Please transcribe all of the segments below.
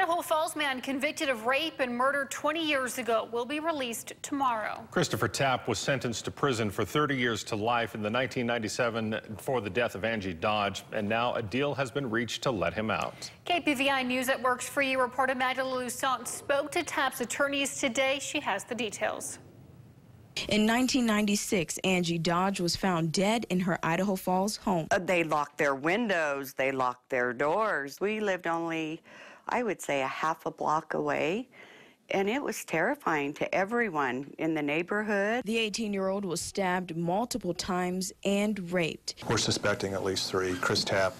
Idaho Falls man convicted of rape and murder 20 years ago will be released tomorrow. Christopher Tapp was sentenced to prison for 30 years to life in the 1997 for the death of Angie Dodge, and now a deal has been reached to let him out. KPVI News that works for you reporter Magdalena Lusant spoke to Tapp's attorneys today. She has the details. In 1996, Angie Dodge was found dead in her Idaho Falls home. They locked their windows, they locked their doors. We lived only, I would say, a half a block away, and it was terrifying to everyone in the neighborhood. The 18-year-old was stabbed multiple times and raped. We're suspecting at least 3, Chris Tapp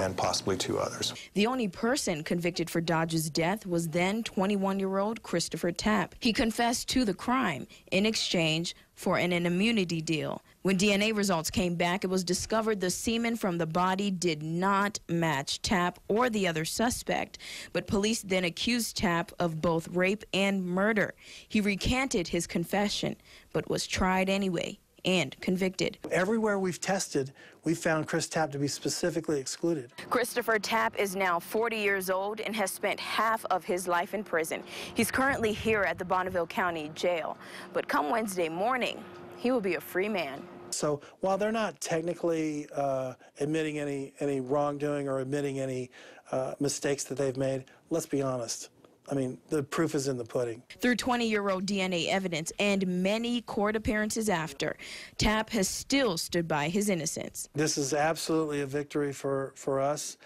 and possibly 2 others. The only person convicted for Dodge's death was then 21-year-old Christopher Tapp. He confessed to the crime in exchange for an immunity deal. When DNA results came back, it was discovered the semen from the body did not match Tapp or the other suspect, but police then accused Tapp of both rape and murder. He recanted his confession, but was tried anyway and convicted. Everywhere we've tested, we found Chris Tapp to be specifically excluded. Christopher Tapp is now 40 years old and has spent half of his life in prison. He's currently here at the Bonneville County Jail, but come Wednesday morning, he will be a free man. So while they're not technically admitting any wrongdoing or admitting any mistakes that they've made, let's be honest. I mean, the proof is in the pudding. Through 20-year-old DNA evidence and many court appearances after, Tapp has still stood by his innocence. This is absolutely a victory for us.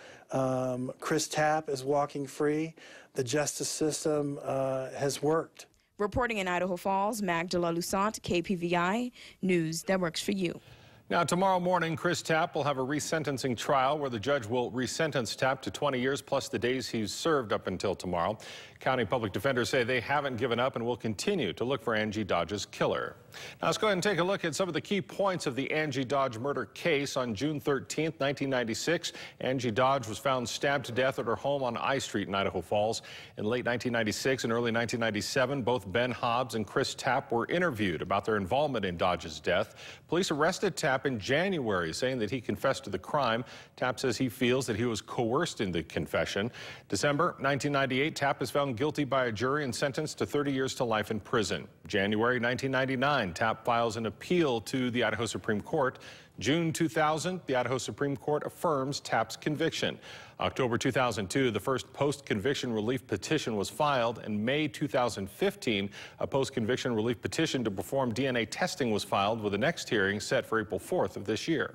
Chris Tapp is walking free. The justice system has worked. Reporting in Idaho Falls, Magdalena Lusant, KPVI News that works for you. Now, tomorrow morning, Chris Tapp will have a resentencing trial where the judge will resentence Tapp to 20 years plus the days he's served up until tomorrow. County public defenders say they haven't given up and will continue to look for Angie Dodge's killer. Now, let's go ahead and take a look at some of the key points of the Angie Dodge murder case. On June 13th, 1996, Angie Dodge was found stabbed to death at her home on I Street in Idaho Falls. In late 1996 and early 1997, both Ben Hobbs and Chris Tapp were interviewed about their involvement in Dodge's death. Police arrested Tapp in January, saying that he confessed to the crime. Tapp says he feels that he was coerced in the confession. December 1998, Tapp is found guilty by a jury and sentenced to 30 years to life in prison. January 1999, Tapp files an appeal to the Idaho Supreme Court. June 2000, the Idaho Supreme Court affirms Tapp's conviction. October 2002, the first post-conviction relief petition was filed. In May 2015, a post-conviction relief petition to perform DNA testing was filed, with the next hearing set for April 4th of this year.